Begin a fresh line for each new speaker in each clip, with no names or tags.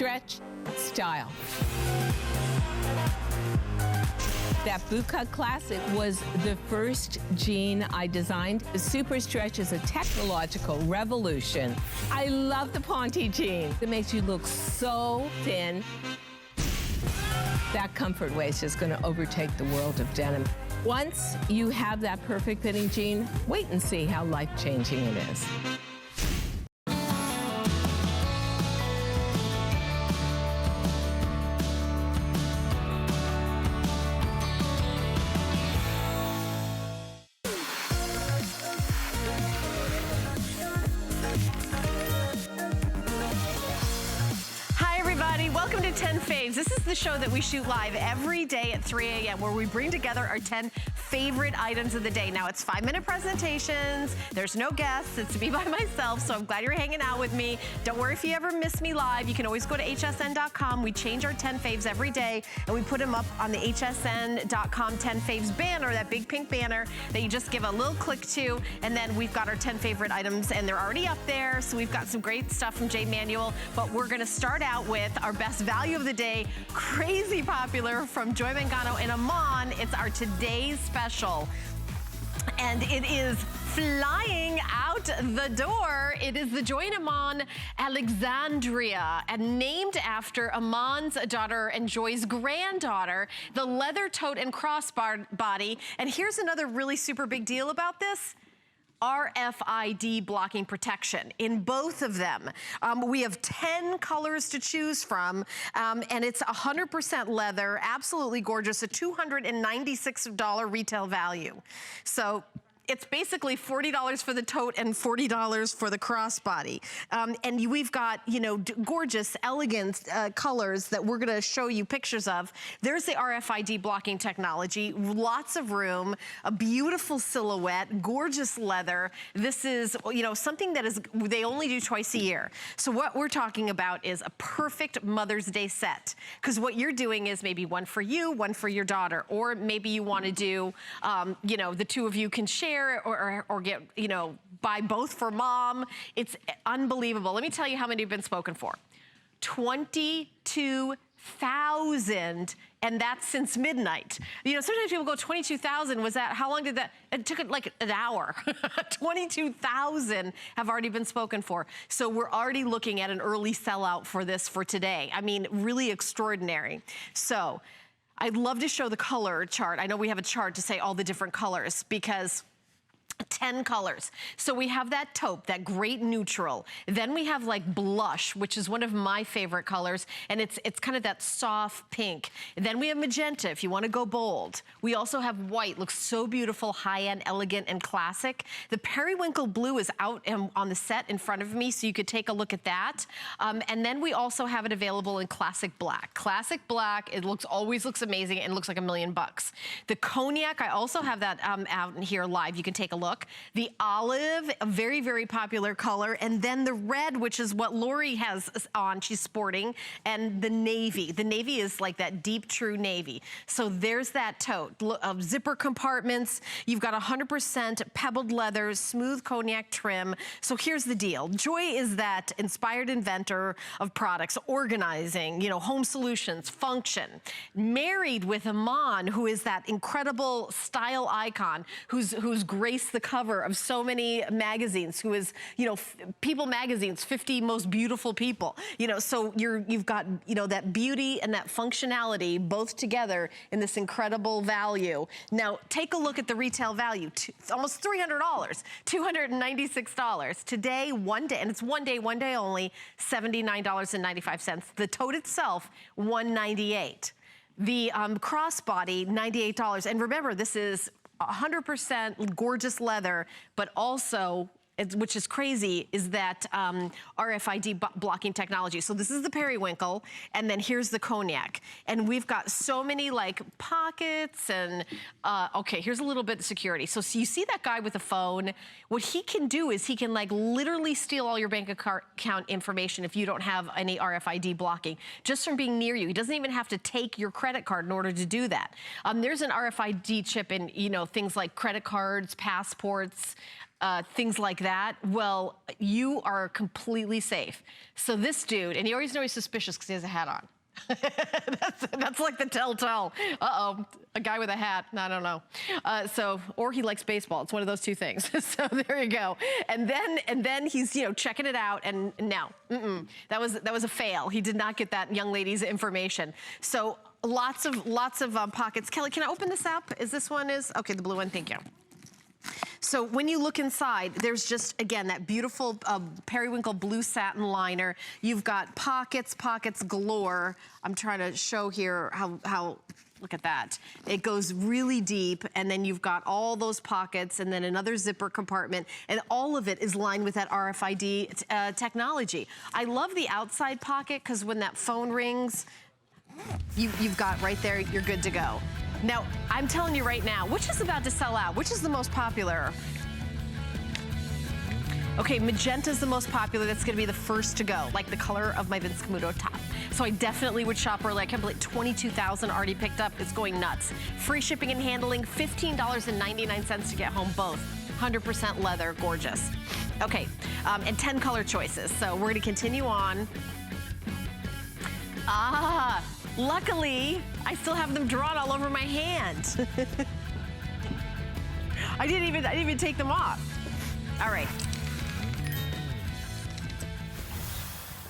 stretch, style. That boot cut classic was the first jean I designed. The Super Stretch is a technological revolution. I love the Ponte jean. It makes you look so thin. That comfort waist is going to overtake the world of denim. Once you have that perfect fitting jean, wait and see how life-changing it is.
Welcome to 10 Faves. This is the show that we shoot live every day at 3 a.m. where we bring together our 10 favorite items of the day. Now, it's 5-minute presentations. There's no guests. It's me by myself, so I'm glad you're hanging out with me. Don't worry if you ever miss me live. You can always go to hsn.com. We change our 10 Faves every day, and we put them up on the hsn.com 10 Faves banner, that big pink banner that you just give a little click to, and then we've got our 10 favorite items, and they're already up there, so we've got some great stuff from J. Manuel, but we're going to start out with our best value of the day, crazy popular from Joy Mangano and Iman. It's our today's special. And it is flying out the door. It is the Joy and Iman Alexandria, and named after Iman's daughter and Joy's granddaughter, the leather tote and crossbody. And here's another really super big deal about this. RFID blocking protection in both of them. We have 10 colors to choose from, and it's 100% leather, absolutely gorgeous, a $296 retail value. So it's basically $40 for the tote and $40 for the crossbody. And we've got, you know, gorgeous, elegant colors that we're gonna show you pictures of. There's the RFID blocking technology, lots of room, a beautiful silhouette, gorgeous leather. This is, you know, something that is, they only do twice a year. So what we're talking about is a perfect Mother's Day set. Because what you're doing is maybe one for you, one for your daughter, or maybe you wanna do, you know, the two of you can share or get, you know, buy both for mom. It's unbelievable. Let me tell you how many have been spoken for. 22,000, and that's since midnight. You know, sometimes people go, 22,000, was that, how long did that, it took it like an hour. 22,000 have already been spoken for. So we're already looking at an early sellout for this for today. I mean, really extraordinary. So I'd love to show the color chart. I know we have a chart to say all the different colors because 10 colors. So we have that taupe, that great neutral. Then we have like blush, which is one of my favorite colors, and it's kind of that soft pink. Then we have magenta, if you want to go bold. We also have white, looks so beautiful, high-end, elegant, and classic. The periwinkle blue is out on the set in front of me, so you could take a look at that. And then we also have it available in classic black. Classic black, it always looks amazing and looks like $1,000,000. The cognac, I also have that out in here live. You can take a look. The olive, a very, very popular color, and then the red, which is what Lori has on, she's sporting, and the navy. The navy is like that deep, true navy. So there's that tote. Zipper compartments, you've got 100% pebbled leather, smooth cognac trim. So here's the deal. Joy is that inspired inventor of products, organizing, you know, home solutions, function. Married with Iman, who is that incredible style icon, who's graced the cover of so many magazines, who is, you know, People Magazine's 50 most beautiful people. You know, so you've got, you know, that beauty and that functionality both together in this incredible value. Now, take a look at the retail value. It's almost $300, $296. Today, one day, and it's one day only, $79.95. The tote itself, $198. The crossbody, $98. And remember, this is 100% gorgeous leather, but also, which is crazy, is that RFID blocking technology. So this is the periwinkle, and then here's the cognac. And we've got so many like pockets and, okay, here's a little bit of security. So you see that guy with the phone? What he can do is he can like literally steal all your bank account information if you don't have any RFID blocking, just from being near you. He doesn't even have to take your credit card in order to do that. There's an RFID chip in, you know, things like credit cards, passports, things like that, well, you are completely safe. So this dude, and you always know he's suspicious because he has a hat on. that's like the telltale. Uh-oh, a guy with a hat. I don't know. Or he likes baseball. It's one of those two things. So there you go. And then he's checking it out. And no, that was a fail. He did not get that young lady's information. So lots of pockets. Kelly, can I open this up? This one okay? The blue one. Thank you. So when you look inside, there's just, again, that beautiful periwinkle blue satin liner. You've got pockets galore. I'm trying to show here how look at that. It goes really deep, and then you've got all those pockets, and then another zipper compartment, and all of it is lined with that RFID technology. I love the outside pocket, because when that phone rings, you've got right there, you're good to go. Now, I'm telling you right now, which is about to sell out? Which is the most popular? Okay, magenta's the most popular. That's gonna be the first to go, like the color of my Vince Camuto top. So I definitely would shop early. I can't believe 22,000 already picked up. It's going nuts. Free shipping and handling, $15.99 to get home both. 100% leather, gorgeous. Okay, and 10 color choices. So we're gonna continue on. Luckily, I still have them drawn all over my hand. I didn't even take them off. All right.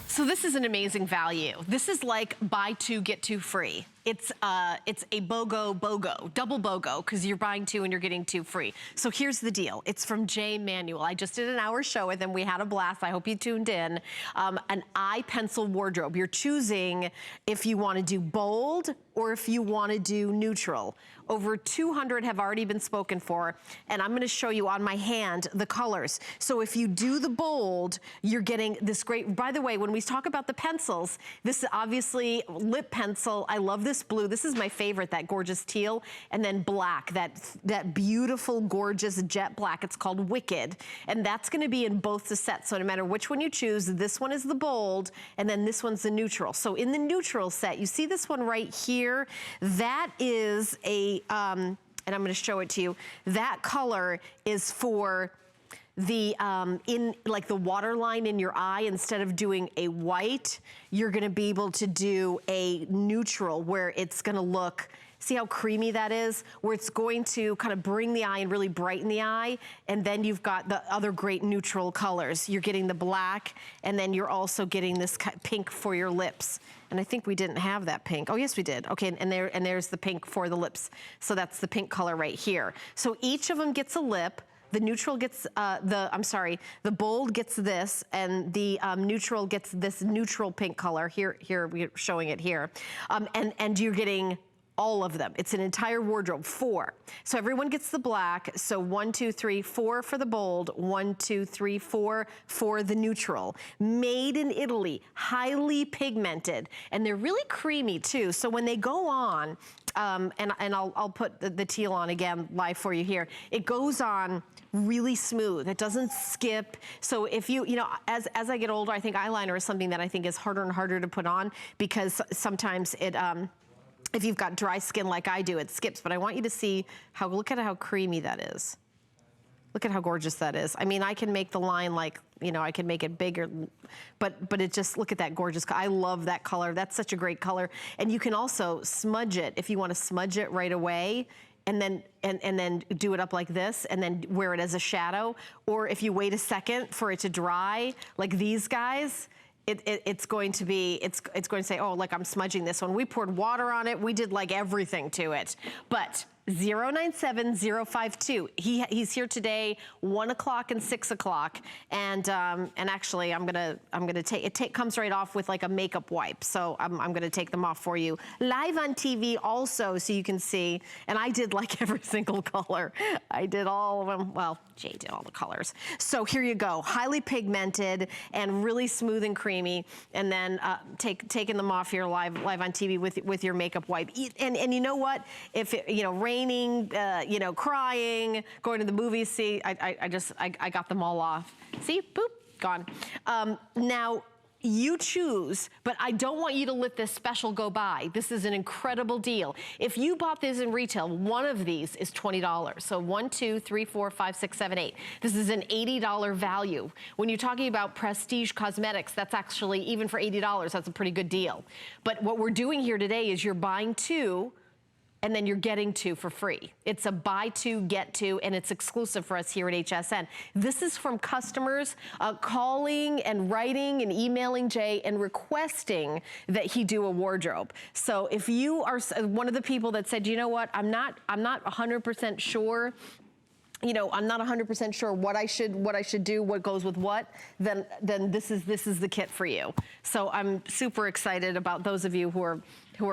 So this is an amazing value. This is like buy two, get two free. It's a BOGO, double BOGO, because you're buying two and you're getting two free. So here's the deal. It's from J. Manuel. I just did an hour show with him. We had a blast. I hope you tuned in. An eye pencil wardrobe. You're choosing if you want to do bold or if you want to do neutral. Over 200 have already been spoken for, and I'm going to show you on my hand the colors. So if you do the bold, you're getting this great, by the way, when we talk about the pencils, this is obviously lip pencil. I love this blue. This is my favorite, that gorgeous teal, and then black, that beautiful, gorgeous jet black. It's called Wicked, and that's going to be in both the sets. So no matter which one you choose, this one is the bold, and then this one's the neutral. So in the neutral set, you see this one right here? That is a and I'm going to show it to you. That color is for the in like the waterline in your eye. Instead of doing a white, you're going to be able to do a neutral where it's going to look, see how creamy that is? Where it's going to kind of bring the eye and really brighten the eye. And then you've got the other great neutral colors. You're getting the black, and then you're also getting this pink for your lips. And I think we didn't have that pink. Oh, yes, we did. Okay, and there's the pink for the lips. So that's the pink color right here. So each of them gets a lip. The neutral gets the bold gets this, and the neutral gets this neutral pink color. Here we're showing it here. And you're getting all of them. It's an entire wardrobe, 4. So everyone gets the black. So 1, 2, 3, 4 for the bold, 1, 2, 3, 4 for the neutral. Made in Italy, highly pigmented, and they're really creamy too. So when they go on, and I'll put the teal on again live for you here. It goes on really smooth. It doesn't skip. So if you know, as I get older, I think eyeliner is something that I think is harder and harder to put on, because sometimes it, if you've got dry skin like I do, it skips. But I want you to see look at how creamy that is. Look at how gorgeous that is. I mean, I can make the line like, I can make it bigger, but it just, look at that gorgeous, I love that color. That's such a great color. And you can also smudge it if you want to smudge it right away, and then do it up like this, and then wear it as a shadow. Or if you wait a second for it to dry, like these guys, it's going to say, oh, like I'm smudging this one. We poured water on it. We did like everything to it. But 097052. He's here today, 1 o'clock and 6 o'clock, and actually I'm gonna take it. Comes right off with like a makeup wipe, so I'm gonna take them off for you live on TV also, so you can see. And I did like every single color. I did all of them. Well, Jay did all the colors. So here you go, highly pigmented and really smooth and creamy. And then taking them off here live on TV with your makeup wipe. And you know what? If it, raining, crying, going to the movies, see, I got them all off. See, boop, gone. Now, you choose, but I don't want you to let this special go by. This is an incredible deal. If you bought this in retail, one of these is $20. So 1, 2, 3, 4, 5, 6, 7, 8. This is an $80 value. When you're talking about prestige cosmetics, that's actually, even for $80, that's a pretty good deal. But what we're doing here today is you're buying 2, and then you're getting 2 for free. It's a buy 2, get 2, and it's exclusive for us here at HSN. This is from customers calling and writing and emailing Jay and requesting that he do a wardrobe. So if you are one of the people that said, you know what, I'm not 100% sure, you know, I'm not 100% sure what I should do, what goes with what, then this is the kit for you. So I'm super excited about those of you who are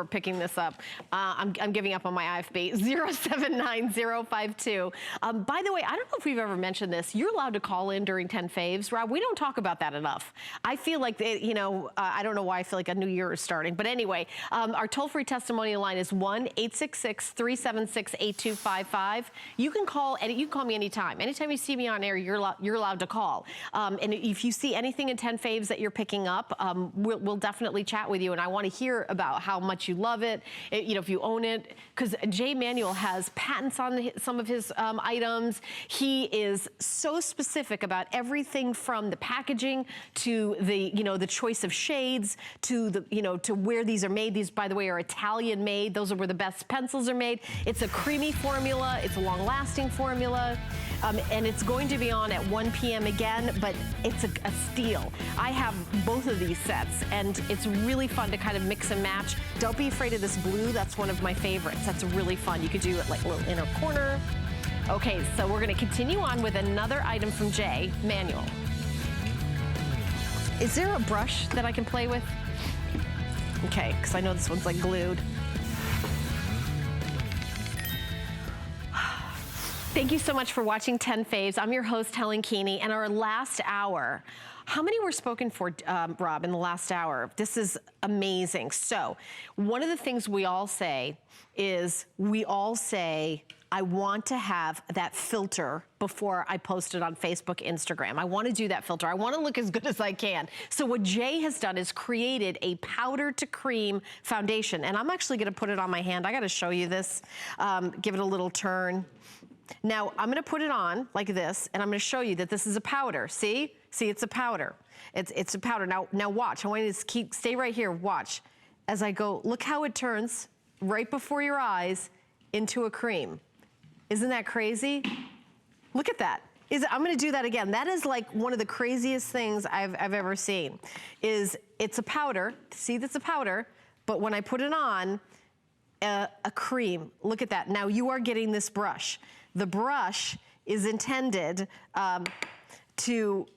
picking this up. I'm giving up on my IFB, 079052. By the way, I don't know if we've ever mentioned this. You're allowed to call in during 10 faves, Rob. We don't talk about that enough. I feel like, you know, I don't know why I feel like a new year is starting. But anyway, our toll-free testimonial line is 1-866-376-8255. You can call, and you can call me anytime. Anytime you see me on air, you're allowed to call. And if you see anything in 10 faves that you're picking up, we'll definitely chat with you. And I want to hear about how much you love it, you know, if you own it, because Jay Manuel has patents on some of his items. He is so specific about everything from the packaging to the, you know, the choice of shades to the, you know, to where these are made. These, by the way, are Italian made. Those are where the best pencils are made. It's a creamy formula. It's a long-lasting formula. And it's going to be on at 1 p.m. again, but it's a steal. I have both of these sets, and it's really fun to kind of mix and match. Don't be afraid of this blue. That's one of my favorites. That's really fun. You could do it like a little inner corner. Okay, so we're going to continue on with another item from Jay Manuel. Is there a brush that I can play with? Okay, because I know this one's like glued. Thank you so much for watching 10 Faves. I'm your host, Helen Keeney, and our last hour. How many were spoken for, Rob, in the last hour? This is amazing. So one of the things we all say is I want to have that filter before I post it on Facebook, Instagram. I want to do that filter. I want to look as good as I can. So what Jay has done is created a powder to cream foundation. And I'm actually going to put it on my hand. I got to show you this. Give it a little turn. Now, I'm gonna put it on like this, and I'm gonna show you that this is a powder. See, it's a powder. It's a powder. Now watch. I want you to stay right here. Watch as I go. Look how it turns right before your eyes into a cream. Isn't that crazy? Look at that. I'm gonna do that again. That is like one of the craziest things I've ever seen. It's a powder. See, that's a powder. But when I put it on, a cream. Look at that. Now you are getting this brush. The brush is intended to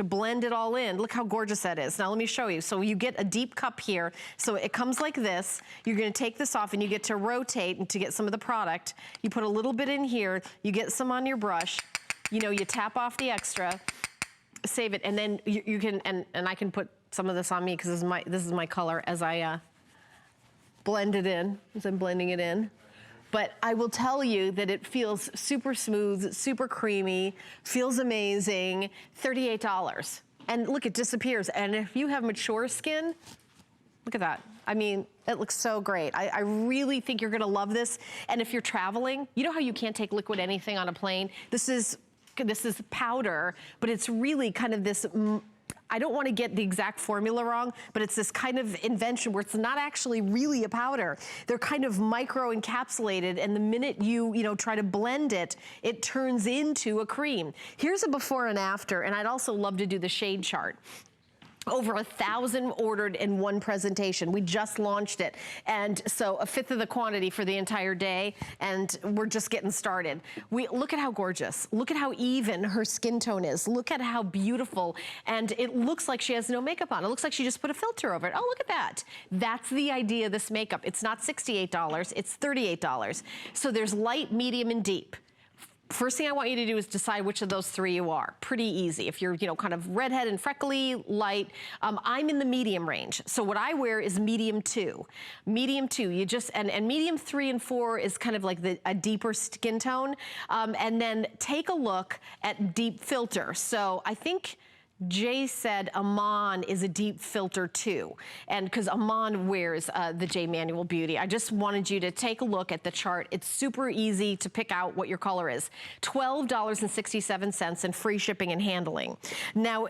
blend it all in. Look how gorgeous that is. Now let me show you. So you get a deep cup here. So it comes like this. You're gonna take this off and you get to rotate and to get some of the product. You put a little bit in here. You get some on your brush. You know, you tap off the extra, save it, and then you can, and I can put some of this on me because this is my color as I blend it in, as I'm blending it in. But I will tell you that it feels super smooth, super creamy, feels amazing, $38. And look, it disappears. And if you have mature skin, look at that. I mean, it looks so great. I really think you're gonna love this. And if you're traveling, you know how you can't take liquid anything on a plane? This is powder, but it's really kind of this, I don't want to get the exact formula wrong, but it's this kind of invention where it's not actually really a powder. They're kind of micro encapsulated, and the minute you try to blend it, it turns into a cream. Here's a before and after, and I'd also love to do the shade chart. Over 1,000 ordered in one presentation. We just launched it. And so 1/5 of the quantity for the entire day, and we're just getting started. Look at how gorgeous. Look at how even her skin tone is. Look at how beautiful. And it looks like she has no makeup on. It looks like she just put a filter over it. Oh, look at that. That's the idea of this makeup. It's not $68, it's $38. So there's light, medium, and deep. First thing I want you to do is decide which of those 3 you are. Pretty easy. If you're, kind of redhead and freckly, light, I'm in the medium range. So what I wear is medium 2. Medium 2, and medium 3 and 4 is kind of like a deeper skin tone. And then take a look at deep filter. So I think Jay said Amon is a deep filter too. And because Amon wears the J Manual Beauty. I just wanted you to take a look at the chart. It's super easy to pick out what your color is. $12.67 and free shipping and handling. Now,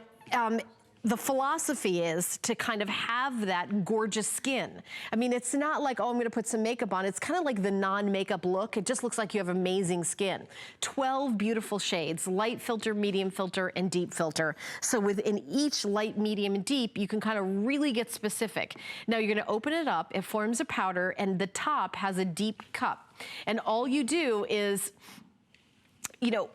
the philosophy is to kind of have that gorgeous skin. I mean, it's not like, oh, I'm gonna put some makeup on. It's kind of like the non-makeup look. It just looks like you have amazing skin. 12 beautiful shades, light filter, medium filter, and deep filter. So within each light, medium, and deep, you can kind of really get specific. Now you're gonna open it up, it forms a powder, and the top has a deep cup. And all you do is, you know,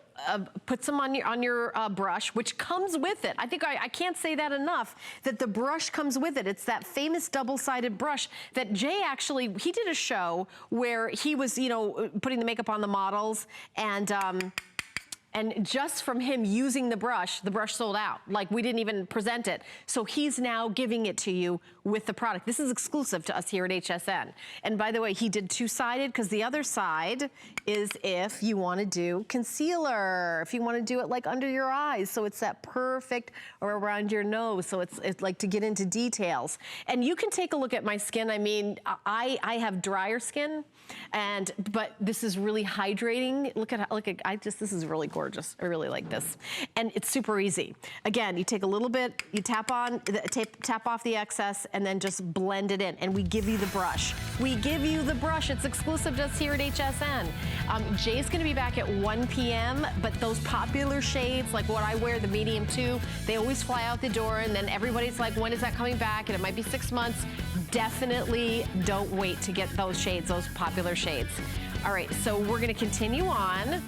put some on your brush, which comes with it. I think I can't say that enough, that the brush comes with it. It's that famous double-sided brush that Jay actually, he did a show where he was, you know, putting the makeup on the models, and just from him using the brush sold out. Like, we didn't even present it. So he's now giving it to you with the product. This is exclusive to us here at HSN. And by the way, he did two-sided because the other side is if you want to do concealer, if you want to do it like under your eyes, so it's that perfect, or around your nose, so it's like to get into details. And you can take a look at my skin. I mean, I have drier skin, but this is really hydrating. Look at this is really gorgeous. I really like this. And it's super easy. Again, you take a little bit, you tap off the excess, and then just blend it in. And we give you the brush. We give you the brush. It's exclusive to us here at HSN. Jay's gonna be back at 1 p.m., but those popular shades, like what I wear, the medium 2, they always fly out the door, and then everybody's like, when is that coming back? And it might be 6 months. Definitely don't wait to get those shades, those popular shades. All right, so we're gonna continue on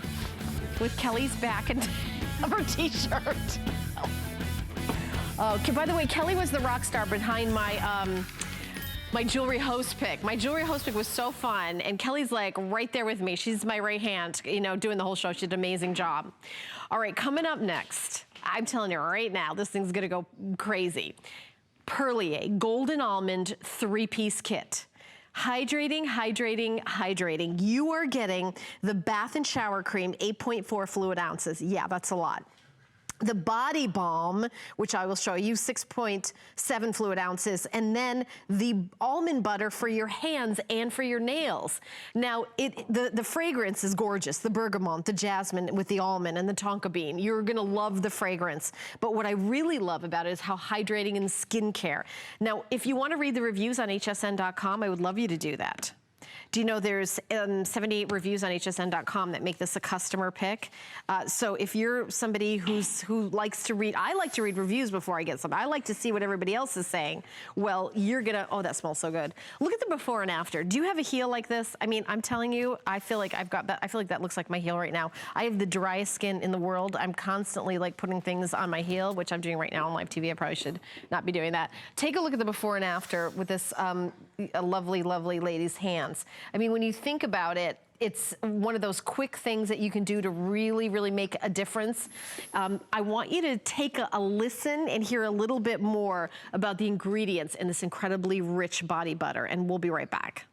with Kelly's back and of her t-shirt. Okay, by the way, Kelly was the rock star behind my my jewelry host pick. My jewelry host pick was so fun, and Kelly's like right there with me. She's my right hand, you know, doing the whole show. She did an amazing job. All right, coming up next, I'm telling you right now, this thing's gonna go crazy. Perlier Golden Almond 3-piece kit. Hydrating, hydrating, hydrating. You are getting the bath and shower cream, 8.4 fluid ounces. Yeah, that's a lot. The body balm, which I will show you, 6.7 fluid ounces, and then the almond butter for your hands and for your nails. Now, the fragrance is gorgeous, the bergamot, the jasmine with the almond and the tonka bean. You're gonna love the fragrance. But what I really love about it is how hydrating and skincare. Now, if you wanna read the reviews on hsn.com, I would love you to do that. Do you know there's 78 reviews on hsn.com that make this a customer pick? So if you're somebody who likes to read, I like to read reviews before I get something. I like to see what everybody else is saying. Well, you're gonna, oh, that smells so good. Look at the before and after. Do you have a heel like this? I mean, I'm telling you, I feel like I've got that. I feel like that looks like my heel right now. I have the driest skin in the world. I'm constantly like putting things on my heel, which I'm doing right now on live TV. I probably should not be doing that. Take a look at the before and after with this a lovely, lovely lady's hands. I mean, when you think about it, it's one of those quick things that you can do to really, really make a difference. I want you to take a listen and hear a little bit more about the ingredients in this incredibly rich body butter, and we'll be right back.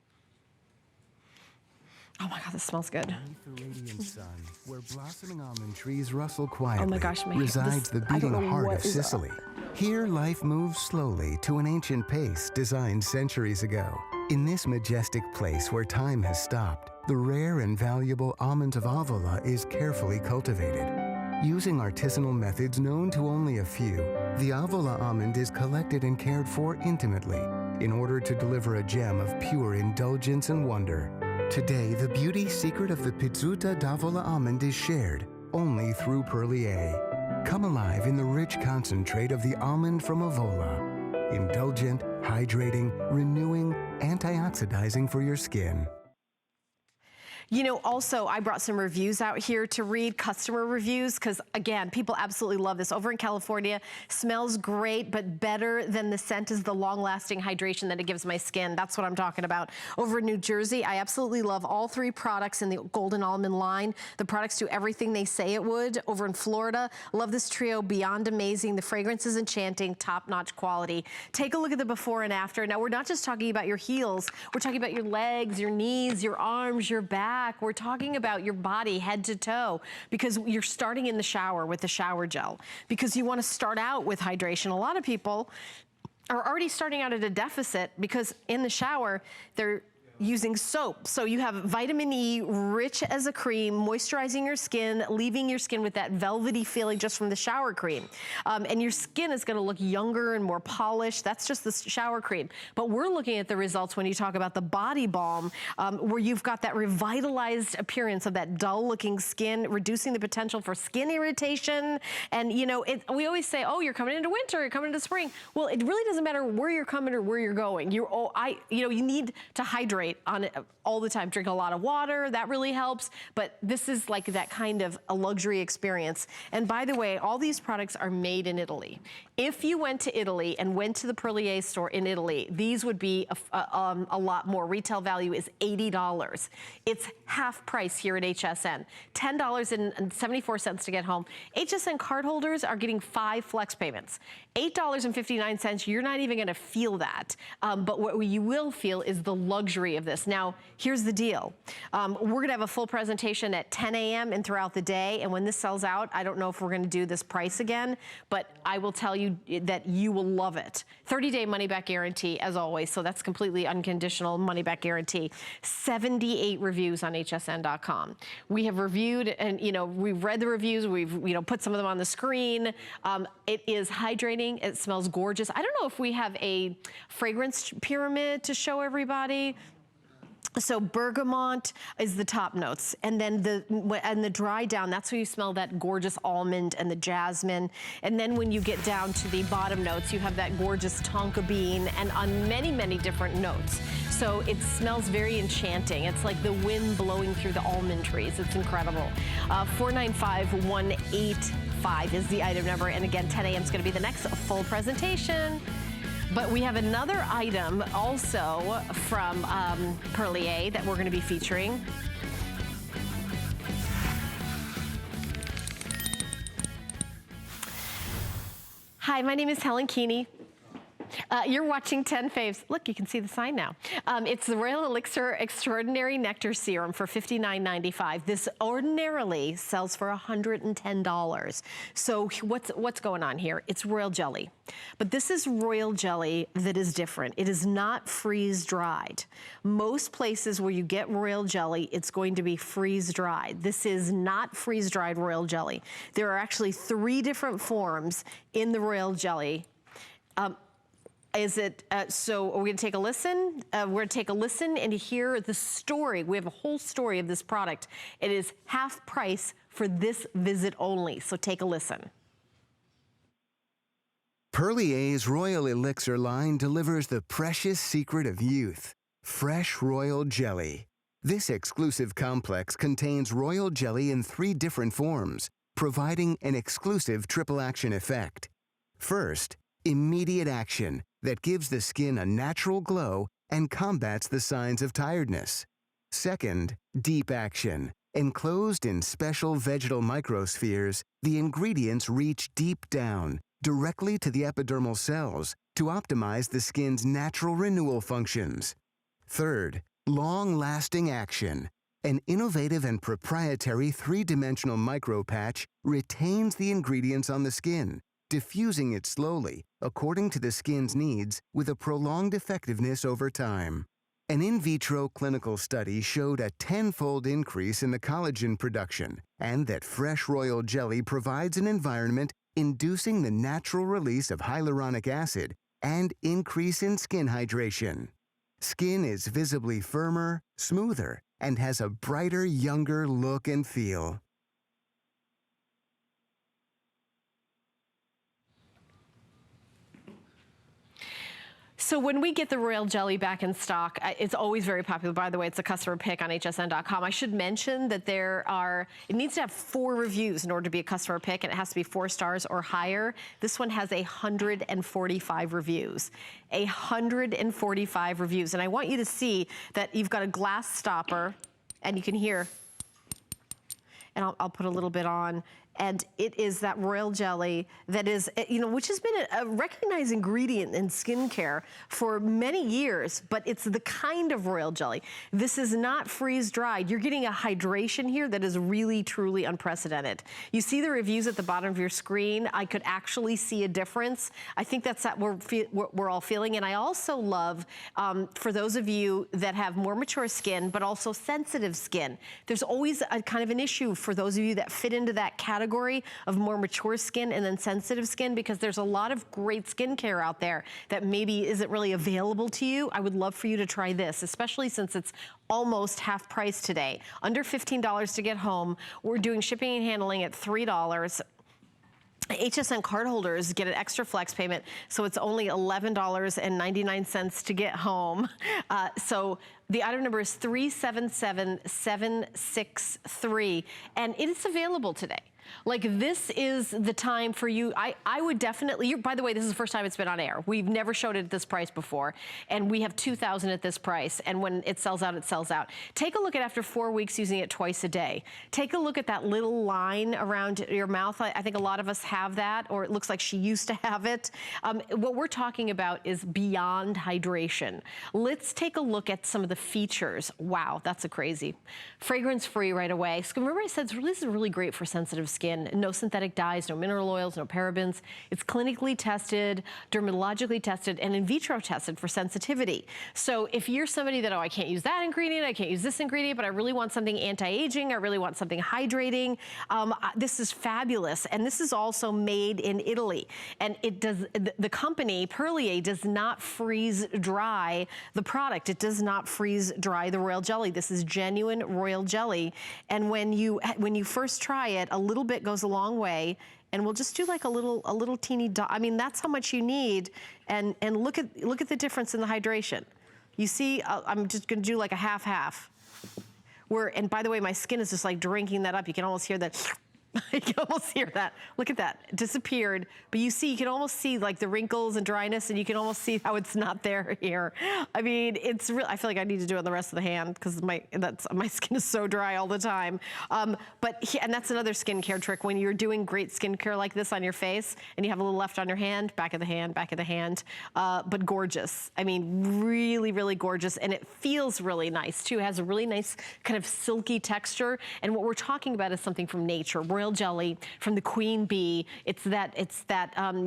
Oh my God, this smells good.
Beneath the radiant sun, where blossoming almond trees rustle quietly,
oh my gosh,
resides the beating heart of Sicily. Here, life moves slowly to an ancient pace designed centuries ago. In this majestic place where time has stopped, the rare and valuable almond of Avola is carefully cultivated. Using artisanal methods known to only a few, the Avola almond is collected and cared for intimately in order to deliver a gem of pure indulgence and wonder. Today, the beauty secret of the Pizzuta d'Avola almond is shared only through Perlier. Come alive in the rich concentrate of the almond from Avola. Indulgent, hydrating, renewing, antioxidizing for your skin.
You know, also, I brought some reviews out here to read, customer reviews, because again, people absolutely love this. Over in California, smells great, but better than the scent is the long-lasting hydration that it gives my skin. That's what I'm talking about. Over in New Jersey, I absolutely love all 3 products in the Golden Almond line. The products do everything they say it would. Over in Florida, love this trio, beyond amazing. The fragrance is enchanting, top-notch quality. Take a look at the before and after. Now, we're not just talking about your heels. We're talking about your legs, your knees, your arms, your back. back. We're talking about your body head to toe, because you're starting in the shower with the shower gel, because you want to start out with hydration. A lot of people are already starting out at a deficit because in the shower, they're using soap. So you have vitamin E, rich as a cream, moisturizing your skin, leaving your skin with that velvety feeling just from the shower cream. And your skin is gonna look younger and more polished. That's just the shower cream. But we're looking at the results when you talk about the body balm, where you've got that revitalized appearance of that dull looking skin, reducing the potential for skin irritation. And you know, we always say, oh, you're coming into winter, you're coming into spring. Well, it really doesn't matter where you're coming or where you're going. You need to hydrate on it all the time. Drink a lot of water, that really helps. But this is like that kind of a luxury experience. And by the way, all these products are made in Italy. If you went to Italy and went to the Perlier store in Italy, these would be a lot more. Retail value is $80. It's half price here at HSN. $10.74 to get home. HSN cardholders are getting 5 flex payments. $8.59, you're not even gonna feel that. But what you will feel is the luxury of this. Now, here's the deal. We're gonna have a full presentation at 10 a.m. and throughout the day. And when this sells out, I don't know if we're gonna do this price again, but I will tell you that you will love it. 30-day money-back guarantee, as always. So that's completely unconditional money-back guarantee. 78 reviews on hsn.com. We have reviewed and, we've read the reviews. We've, put some of them on the screen. It is hydrating. It smells gorgeous. I don't know if we have a fragrance pyramid to show everybody. So bergamot is the top notes, and then the dry down, that's where you smell that gorgeous almond and the jasmine. And then when you get down to the bottom notes, you have that gorgeous tonka bean, and on many, many different notes. So it smells very enchanting. It's like the wind blowing through the almond trees. It's incredible. 495185 is the item number, and again, 10 a.m. is going to be the next full presentation. But we have another item also from Perlier that we're going to be featuring. Hi, my name is Helen Keeney. You're watching 10 Faves. Look, you can see the sign now. It's the Royal Elixir Extraordinary Nectar Serum for $59.95. This ordinarily sells for $110. So what's going on here? It's royal jelly. But this is royal jelly that is different. It is not freeze-dried. Most places where you get royal jelly, it's going to be freeze-dried. This is not freeze-dried royal jelly. There are actually 3 different forms in the royal jelly. So are we gonna take a listen? We're gonna take a listen and hear the story. We have a whole story of this product. It is half price for this visit only, so take a listen.
Perlier's Royal Elixir line delivers the precious secret of youth, fresh royal jelly. This exclusive complex contains royal jelly in 3 different forms, providing an exclusive triple action effect. First, immediate action that gives the skin a natural glow and combats the signs of tiredness. Second, deep action. Enclosed in special vegetal microspheres, the ingredients reach deep down, directly to the epidermal cells, to optimize the skin's natural renewal functions. Third, long-lasting action. An innovative and proprietary 3-dimensional micropatch retains the ingredients on the skin, diffusing it slowly, according to the skin's needs, with a prolonged effectiveness over time. An in vitro clinical study showed a 10-fold increase in the collagen production, and that fresh royal jelly provides an environment inducing the natural release of hyaluronic acid and increase in skin hydration. Skin is visibly firmer, smoother, and has a brighter, younger look and feel.
So when we get the royal jelly back in stock, it's always very popular. By the way, it's a customer pick on hsn.com. I should mention that it needs to have 4 reviews in order to be a customer pick, and it has to be 4 stars or higher. This one has 145 reviews. 145 reviews. And I want you to see that you've got a glass stopper, and you can hear, and I'll put a little bit on. And it is that royal jelly that is, which has been a recognized ingredient in skincare for many years, but it's the kind of royal jelly. This is not freeze-dried. You're getting a hydration here that is really, truly unprecedented. You see the reviews at the bottom of your screen. I could actually see a difference. I think that's that we're all feeling. And I also love, for those of you that have more mature skin, but also sensitive skin, there's always a kind of an issue for those of you that fit into that category of more mature skin and then sensitive skin, because there's a lot of great skincare out there that maybe isn't really available to you. I would love for you to try this, especially since it's almost half price today. Under $15 to get home. We're doing shipping and handling at $3. HSN cardholders get an extra flex payment, so it's only $11.99 to get home. So the item number is 377763, and it is available today. Like, this is the time for you. I would definitely, by the way, this is the first time it's been on air. We've never showed it at this price before, and we have 2,000 at this price, and when it sells out, it sells out. Take a look at after 4 weeks using it twice a day. Take a look at that little line around your mouth. I think a lot of us have that, or it looks like she used to have it. What we're talking about is beyond hydration. Let's take a look at some of the features. Wow, that's a crazy. Fragrance-free right away. So remember I said this is really great for sensitive skin. No synthetic dyes, no mineral oils, no parabens. It's clinically tested, dermatologically tested, and in vitro tested for sensitivity. So if you're somebody that, oh, I can't use that ingredient, I can't use this ingredient, but I really want something anti-aging, I really want something hydrating, this is fabulous. And this is also made in Italy. And it does, the company, Perlier, does not freeze dry the product. It does not freeze dry the royal jelly. This is genuine royal jelly. And when you first try it, a little bit goes a long way. And we'll just do like a little teeny dot. I mean, that's how much you need. And look at the difference in the hydration. You see, I'm just gonna do like a half-half. And by the way, my skin is just like drinking that up. You can almost hear that. You can almost hear that. Look at that, it disappeared. But you can almost see like the wrinkles and dryness, and you can almost see how it's not there here. I mean, it's real. I feel like I need to do it on the rest of the hand because my skin is so dry all the time. And that's another skincare trick. When you're doing great skincare like this on your face, and you have a little left on your hand, back of the hand, but gorgeous. I mean, really, really gorgeous, and it feels really nice too. It has a really nice kind of silky texture. And what we're talking about is something from nature. Royal jelly from the queen bee. It's that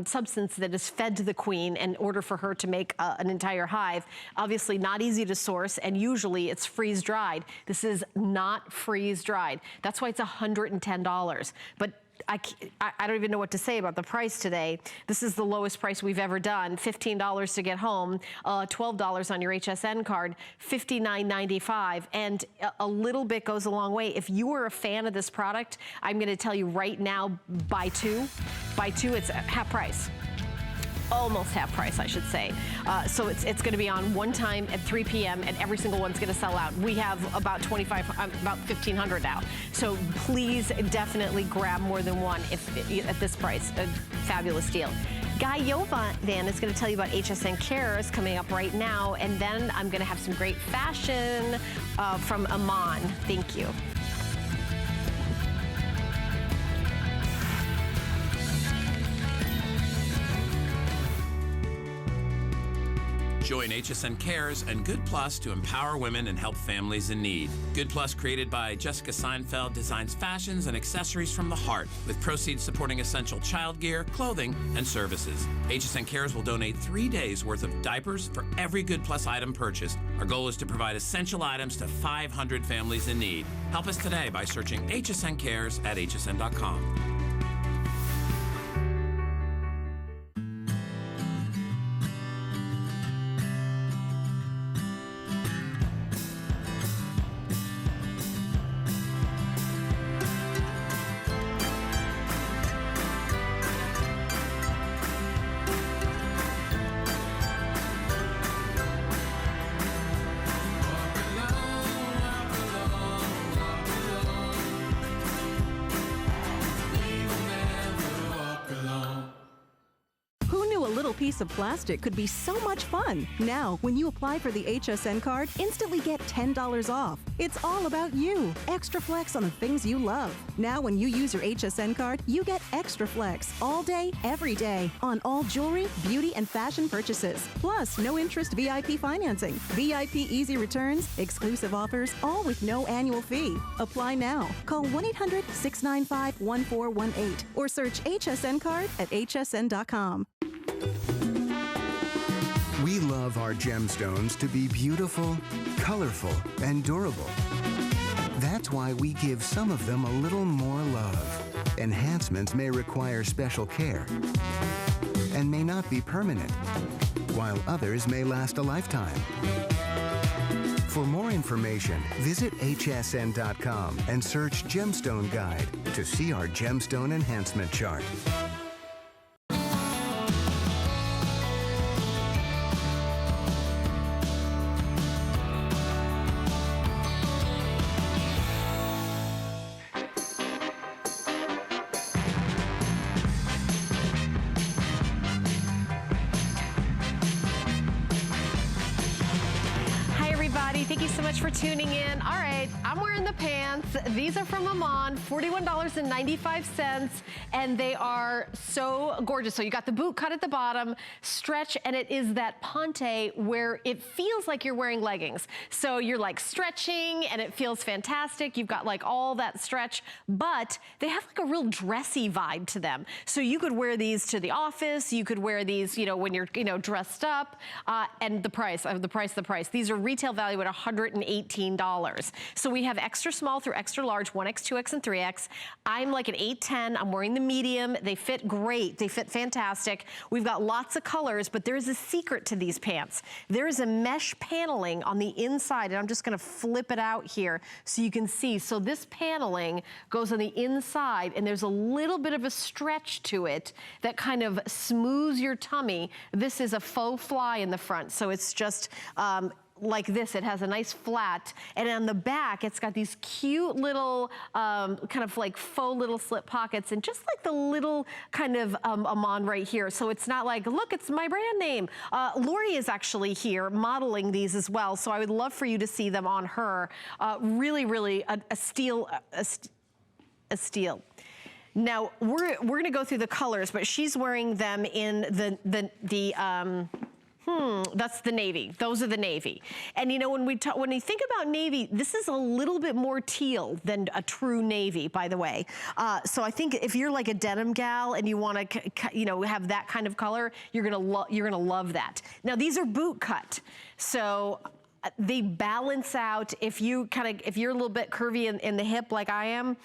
substance that is fed to the queen in order for her to make an entire hive. Obviously not easy to source, and usually it's freeze dried. This is not freeze dried. That's why it's $110. But I don't even know what to say about the price today. This is the lowest price we've ever done. $15 to get home, $12 on your HSN card, $59.95, and a little bit goes a long way. If you are a fan of this product, I'm gonna tell you right now, buy two. Buy two, it's half price. Almost half price, I should say. So it's going to be on one time at 3 p.m. and every single one's going to sell out. We have about 1,500 now. So please definitely grab more than one at this price. A fabulous deal. Guy Yovan is going to tell you about HSN Cares coming up right now, and then I'm going to have some great fashion from Iman. Thank you.
Join HSN Cares and Good Plus to empower women and help families in need. Good Plus, created by Jessica Seinfeld, designs fashions and accessories from the heart, with proceeds supporting essential child gear, clothing, and services. HSN Cares will donate 3 days worth of diapers for every Good Plus item purchased. Our goal is to provide essential items to 500 families in need. Help us today by searching HSN Cares at hsn.com.
little piece of plastic could be so much fun. Now, when you apply for the HSN card, instantly get $10 off. It's all about you. Extra flex on the things you love. Now, when you use your HSN card, you get extra flex all day, every day on all jewelry, beauty, and fashion purchases. Plus, no interest VIP financing, VIP easy returns, exclusive offers, all with no annual fee. Apply now. Call 1-800-695-1418 or search HSN card at hsn.com.
We love our gemstones to be beautiful, colorful, and durable. That's why we give some of them a little more love. Enhancements may require special care and may not be permanent, while others may last a lifetime. For more information, visit hsn.com and search Gemstone Guide to see our gemstone enhancement chart.
Thank you so much for tuning in. All right, I'm wearing the pants. These are from Iman, $41.95, and they are so gorgeous. So you got the boot cut at the bottom, stretch, and it is that ponte where it feels like you're wearing leggings. So you're like stretching, and it feels fantastic. You've got like all that stretch, but they have like a real dressy vibe to them. So you could wear these to the office. You could wear these, when you're, dressed up. And the price. These are retail value at $118. So we have extra small through extra large, 1X, 2X, and 3X. I'm like an 8'10". I'm wearing the medium. They fit great. They fit fantastic. We've got lots of colors, but there's a secret to these pants. There is a mesh paneling on the inside, and I'm just gonna flip it out here so you can see. So this paneling goes on the inside, and there's a little bit of a stretch to it that kind of smooths your tummy. This is a faux fly in the front, so it's just, like this. It has a nice flat, and on the back it's got these cute little kind of like faux little slip pockets, and just like the little kind of Iman right here. So it's not like, look, it's my brand name. Lori is actually here modeling these as well, so I would love for you to see them on her. Really, really a steal. Now we're gonna go through the colors, but she's wearing them in that's the navy. Those are the navy. And when you think about navy, this is a little bit more teal than a true navy, by the way. So I think if you're like a denim gal and you want to, have that kind of color, you're gonna love that. Now these are boot cut, so they balance out. If you're a little bit curvy in the hip like I am,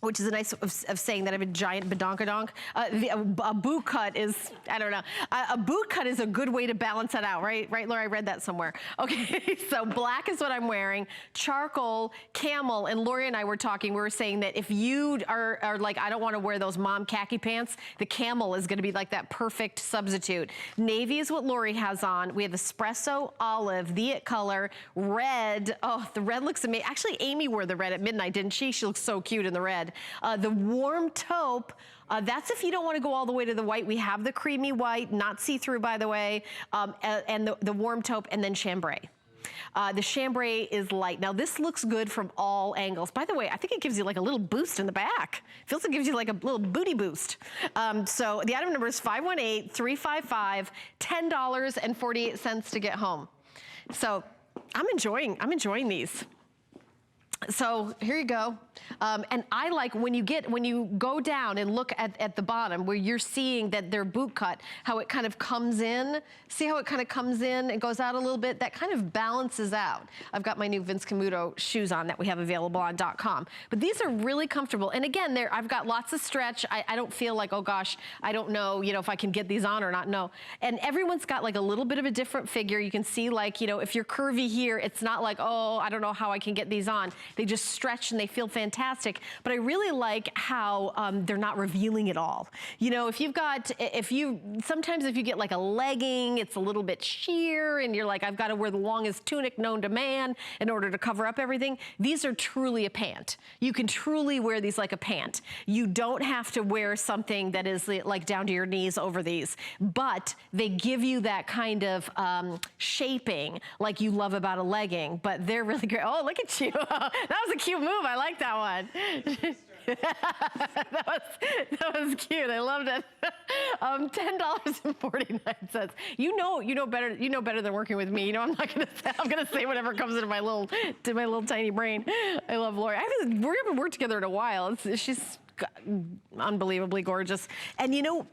which is a nice of saying that I have a giant badonkadonk. A boot cut is, I don't know. A boot cut is a good way to balance that out, right? Right, Laura, I read that somewhere. Okay, so black is what I'm wearing. Charcoal, camel, and Lori and I were talking, we were saying that if you are like, I don't wanna wear those mom khaki pants, the camel is gonna be like that perfect substitute. Navy is what Lori has on. We have espresso, olive, the it color, red. Oh, the red looks amazing. Actually, Amy wore the red at midnight, didn't she? She looks so cute in the red. The warm taupe, that's if you don't want to go all the way to the white. We have the creamy white, not see-through, by the way, and the warm taupe, and then chambray. The chambray is light. Now this looks good from all angles. By the way, I think it gives you like a little boost in the back. Feels like it gives you like a little booty boost. So the item number is 518-355, $10.48 to get home. So I'm enjoying these. So here you go. And I like when you go down and look at the bottom where you're seeing that they're boot cut, how it kind of comes in. See how it kind of comes in and goes out a little bit? That kind of balances out. I've got my new Vince Camuto shoes on that we have available on .com. But these are really comfortable. And again, I've got lots of stretch. I don't feel like, oh gosh, I don't know, if I can get these on or not. No. And everyone's got like a little bit of a different figure. You can see like, if you're curvy here, it's not like, oh, I don't know how I can get these on. They just stretch and they feel fantastic. But I really like how they're not revealing it all. You know, sometimes if you get like a legging, it's a little bit sheer and you're like, I've got to wear the longest tunic known to man in order to cover up everything. These are truly a pant. You can truly wear these like a pant. You don't have to wear something that is like down to your knees over these, but they give you that kind of shaping like you love about a legging, but they're really great. Oh, look at you. That was a cute move. I like that one. that was cute. I loved it. $10.49. You know better than working with me. You know, I'm gonna say whatever comes into my little tiny brain. I love Lori. We haven't worked together in a while. She's unbelievably gorgeous. And you know,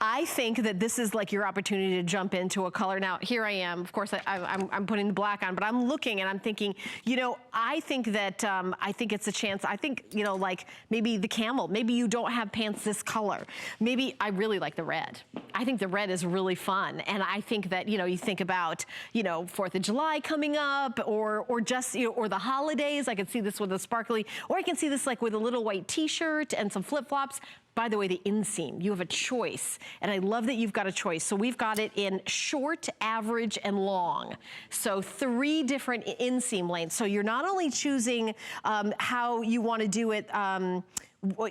I think that this is like your opportunity to jump into a color. Now, here I am. Of course, I'm putting the black on, but I'm looking and I'm thinking, you know, I think that, I think it's a chance. I think, you know, like maybe the camel. Maybe you don't have pants this color. Maybe I really like the red. I think the red is really fun. And I think that, you know, you think about, you know, 4th of July coming up or just, you know, or the holidays. I could see this with a sparkly, or I can see this like with a little white t-shirt and some flip-flops. By the way, the inseam, you have a choice, and I love that you've got a choice. So we've got it in short, average, and long. So 3 different inseam lengths. So you're not only choosing how you want to do it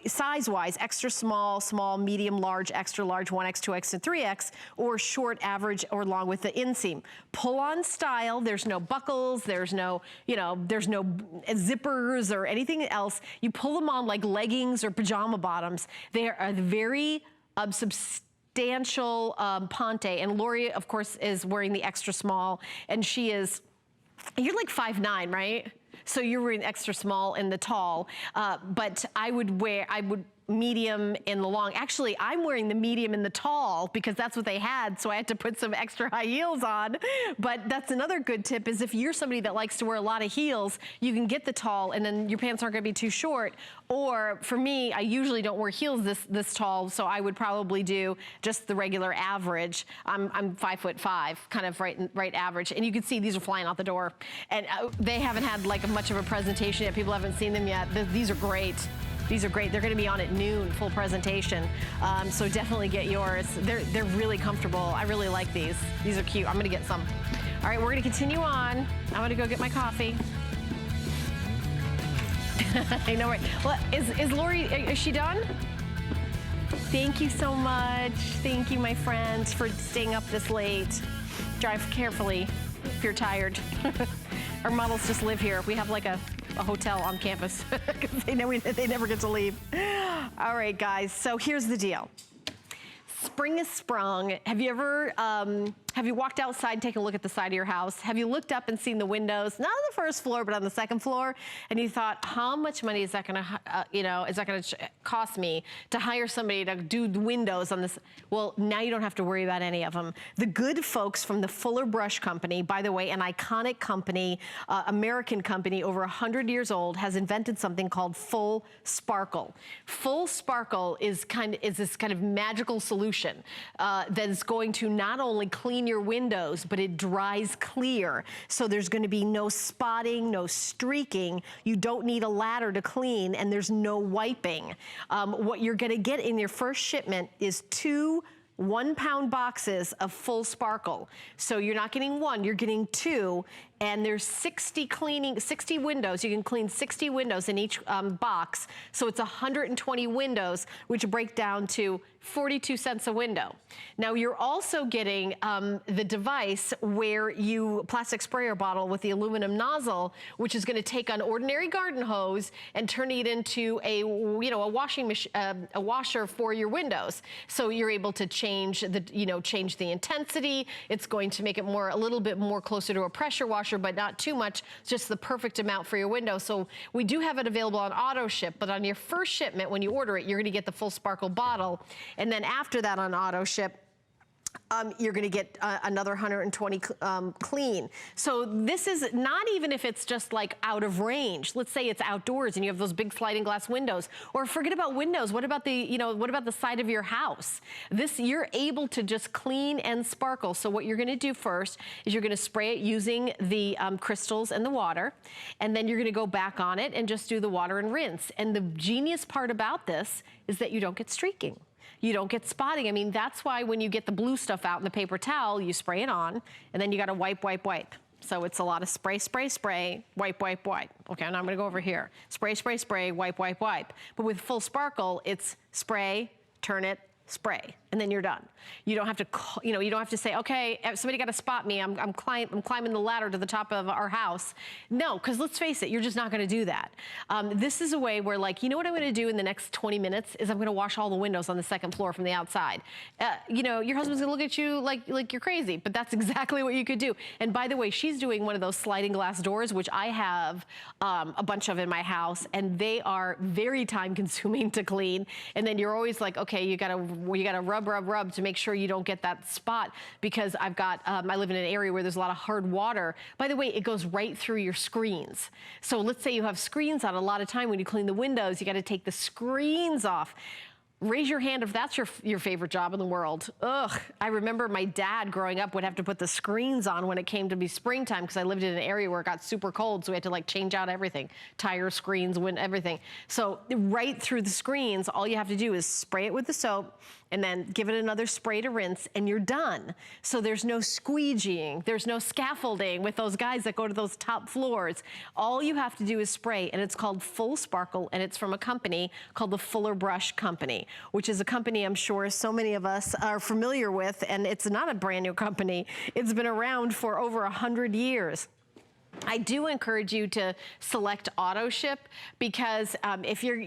size-wise, extra small, small, medium, large, extra large, 1X, 2X, and 3X, or short, average, or long with the inseam. Pull-on style, there's no buckles, there's no, you know, there's no zippers or anything else. You pull them on like leggings or pajama bottoms. They are very substantial ponte, and Lori, of course, is wearing the extra small, and she is, you're like 5'9", right? So you're wearing extra small in the tall, but I would medium in the long. Actually, I'm wearing the medium in the tall because that's what they had, so I had to put some extra high heels on. But that's another good tip, is if you're somebody that likes to wear a lot of heels, you can get the tall and then your pants aren't gonna be too short. Or for me, I usually don't wear heels this tall, so I would probably do just the regular average. I'm 5'5", kind of right average. And you can see these are flying out the door. And they haven't had like much of a presentation yet. People haven't seen them yet. These are great. These are great. They're going to be on at noon, full presentation. So definitely get yours. They're really comfortable. I really like these. These are cute. I'm going to get some. All right, we're going to continue on. I'm going to go get my coffee. I know, right? Well, is Lori, is she done? Thank you so much. Thank you, my friends, for staying up this late. Drive carefully if you're tired. Our models just live here. We have like a hotel on campus. they never get to leave. All right, guys, so here's the deal. Spring is sprung. Have you ever, have you walked outside, taken a look at the side of your house? Have you looked up and seen the windows, not on the first floor, but on the second floor? And you thought, how much money is that gonna, cost me to hire somebody to do the windows on this? Well, now you don't have to worry about any of them. The good folks from the Fuller Brush Company, by the way, an iconic company, American company, over 100 years old, has invented something called Full Sparkle. Full Sparkle is this kind of magical solution that is going to not only clean your windows, but it dries clear. So there's going to be no spotting, no streaking. You don't need a ladder to clean, and there's no wiping. What you're going to get in your first shipment is 2 1-pound boxes of Full Sparkle. So you're not getting 1, you're getting 2. And there's 60 windows. You can clean 60 windows in each box. So it's 120 windows, which break down to 42 cents a window. Now you're also getting the device where plastic sprayer bottle with the aluminum nozzle, which is going to take an ordinary garden hose and turn it into a washing machine, a washer for your windows. So you're able to change the intensity. It's going to make it a little bit more closer to a pressure washer, but not too much, just the perfect amount for your window. So we do have it available on auto ship, but on your first shipment, when you order it, you're going to get the Full Sparkle bottle. And then after that on auto ship, you're going to get another 120 clean. So this is not even if it's just like out of range. Let's say it's outdoors and you have those big sliding glass windows, or forget about windows. What about the, what about the side of your house? This, you're able to just clean and sparkle. So what you're going to do first is you're going to spray it using the crystals and the water, and then you're going to go back on it and just do the water and rinse. And the genius part about this is that you don't get streaking. You don't get spotting. I mean, that's why when you get the blue stuff out in the paper towel, you spray it on, and then you got to wipe, wipe, wipe. So it's a lot of spray, spray, spray, wipe, wipe, wipe. Okay, now I'm going to go over here. Spray, spray, spray, wipe, wipe, wipe. But with Full Sparkle, it's spray, turn it, spray, and then you're done. You don't have to, you don't have to say, okay, somebody got to spot me. I'm climbing the ladder to the top of our house. No, because let's face it, you're just not going to do that. This is a way where, like, you know what I'm going to do in the next 20 minutes is I'm going to wash all the windows on the second floor from the outside. Your husband's going to look at you like you're crazy, but that's exactly what you could do. And by the way, she's doing one of those sliding glass doors, which I have a bunch of in my house, and they are very time consuming to clean. And then you're always like, okay, you got to rub, rub, rub to make sure you don't get that spot, because I've got, I live in an area where there's a lot of hard water. By the way, it goes right through your screens. So let's say you have screens on. A lot of time when you clean the windows, you got to take the screens off. Raise your hand if that's your favorite job in the world. Ugh, I remember my dad growing up would have to put the screens on when it came to be springtime, because I lived in an area where it got super cold, so we had to like change out everything. Tire, screens, wind, everything. So right through the screens, all you have to do is spray it with the soap, and then give it another spray to rinse, and you're done. So there's no squeegeeing, there's no scaffolding with those guys that go to those top floors. All you have to do is spray, and it's called Full Sparkle, and it's from a company called the Fuller Brush Company, which is a company I'm sure so many of us are familiar with, and it's not a brand new company. It's been around for over 100 years. I do encourage you to select auto ship, because if you're,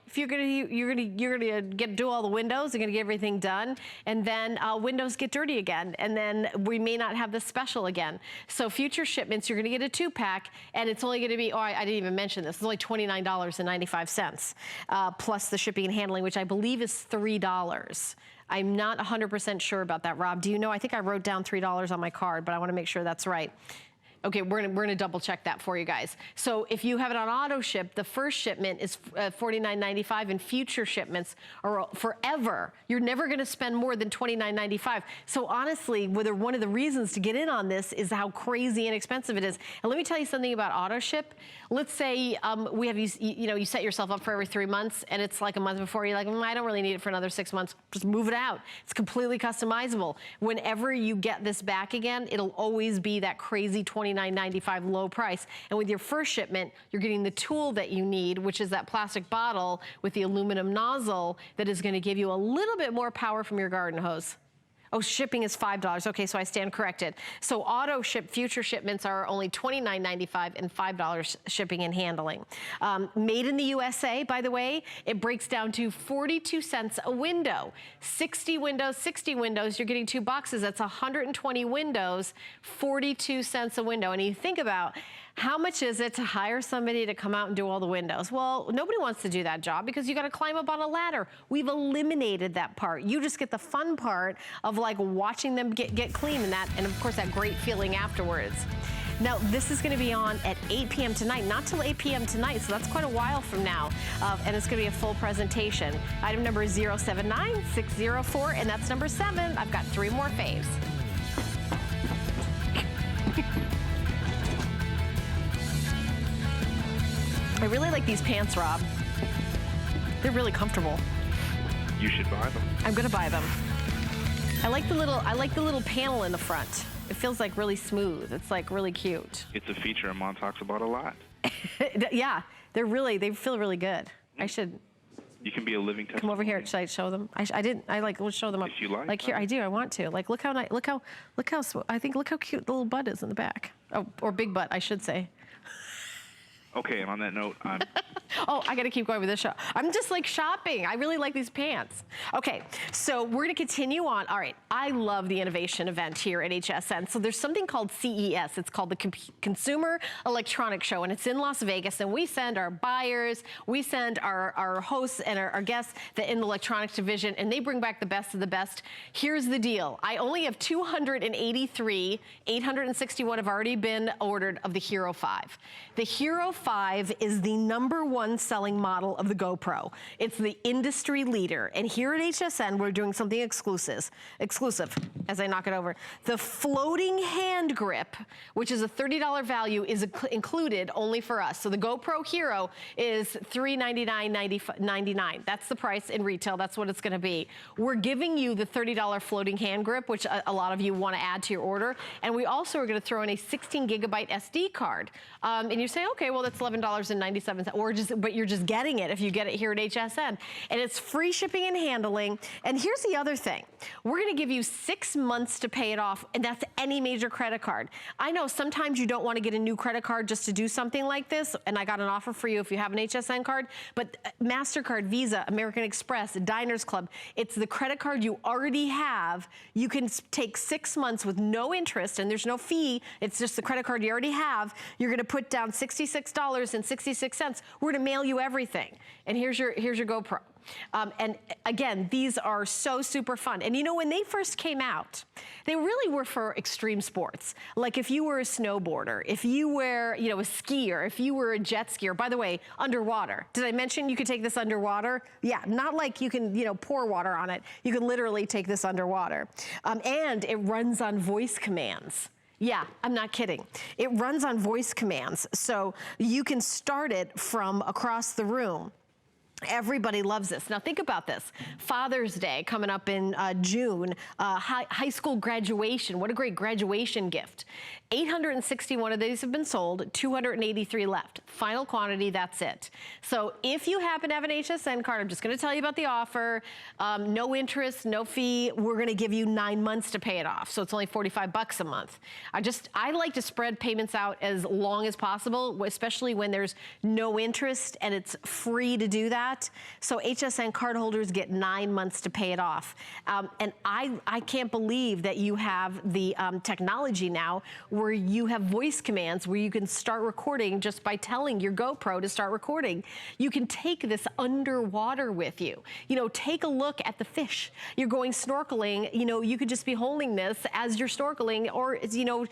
if you're gonna do all the windows, you're gonna get everything done, and then windows get dirty again, and then we may not have this special again. So future shipments, you're gonna get a 2-pack, and it's only gonna be, I didn't even mention this, it's only $29.95, plus the shipping and handling, which I believe is $3. I'm not 100% sure about that, Rob. Do you know? I think I wrote down $3 on my card, but I wanna make sure that's right. Okay, we're gonna double check that for you guys. So if you have it on auto ship, the first shipment is $49.95, and future shipments are forever. You're never gonna spend more than $29.95. So honestly, one of the reasons to get in on this is how crazy inexpensive it is. And let me tell you something about auto ship. Let's say we have you set yourself up for every 3 months, and it's like a month before, you're like, I don't really need it for another 6 months. Just move it out. It's completely customizable. Whenever you get this back again, it'll always be that crazy $29.95 low price. And with your first shipment, you're getting the tool that you need, which is that plastic bottle with the aluminum nozzle that is going to give you a little bit more power from your garden hose. Oh, shipping is $5. Okay, so I stand corrected. So auto ship future shipments are only $29.95 and $5 shipping and handling. Made in the USA, by the way, it breaks down to 42 cents a window. 60 windows, you're getting 2 boxes. That's 120 windows, 42 cents a window. And you think about, how much is it to hire somebody to come out and do all the windows? Well, nobody wants to do that job because you got to climb up on a ladder. We've eliminated that part. You just get the fun part of like watching them get clean, and of course that great feeling afterwards. Now, this is going to be on at 8 p.m. tonight, not till 8 p.m. tonight, so that's quite a while from now, and it's going to be a full presentation. Item number is 079604, and that's number 7. I've got 3 more faves. I really like these pants, Rob. They're really comfortable.
You should buy them. I'm
gonna buy them. I like the little panel in the front. It feels like really smooth. It's like really cute.
It's a feature Amon talks about a lot.
Yeah, they feel really good. I should.
You can be a living testimony.
Come over here. Should I show them? We'll show them up.
If you like.
Like here, I do. I want to. Like, look how cute the little butt is in the back. Oh, or big butt, I should say.
Okay, and on that note, I'm...
Oh, I gotta keep going with this show. I'm just like shopping. I really like these pants. Okay, so we're gonna continue on. All right, I love the innovation event here at HSN. So there's something called CES. It's called the Consumer Electronics Show, and it's in Las Vegas. And we send our buyers, we send our hosts and our guests in the electronics division, and they bring back the best of the best. Here's the deal. I only have 283. 861 have already been ordered of the Hero 5. The Hero 5 is the #1 selling model of the GoPro. It's the industry leader. And here at HSN, we're doing something exclusive, as I knock it over. The floating hand grip, which is a $30 value, is included only for us. So the GoPro Hero is $399.99. That's the price in retail. That's what it's gonna be. We're giving you the $30 floating hand grip, which a lot of you wanna add to your order. And we also are gonna throw in a 16 gigabyte SD card. And you say, okay, well, that's $11.97, but you're just getting it if you get it here at HSN. And it's free shipping and handling. And here's the other thing. We're gonna give you 6 months to pay it off, and that's any major credit card. I know sometimes you don't wanna get a new credit card just to do something like this, and I got an offer for you if you have an HSN card, but MasterCard, Visa, American Express, Diners Club, it's the credit card you already have. You can take 6 months with no interest, and there's no fee. It's just the credit card you already have. You're gonna put down $66.66. We're gonna mail you everything. And here's your GoPro. And again, these are so super fun. And you know, when they first came out, they really were for extreme sports. Like if you were a snowboarder, if you were, you know, a skier, if you were a jet skier. By the way, underwater. Did I mention you could take this underwater? Yeah, not like you can, you know, pour water on it. You can literally take this underwater. And it runs on voice commands. Yeah, I'm not kidding. It runs on voice commands. So you can start it from across the room. Everybody loves this. Now think about this. Father's Day coming up in June, high school graduation. What a great graduation gift. 861 of these have been sold, 283 left. Final quantity, that's it. So if you happen to have an HSN card, I'm just gonna tell you about the offer. No interest, no fee. We're gonna give you 9 months to pay it off. So it's only 45 bucks a month. I like to spread payments out as long as possible, especially when there's no interest and it's free to do that. So HSN cardholders get 9 months to pay it off. And I can't believe that you have the technology now where you have voice commands where you can start recording just by telling your GoPro to start recording. You can take this underwater with you. You know, take a look at the fish. You're going snorkeling, you know, you could just be holding this as you're snorkeling, or, you know,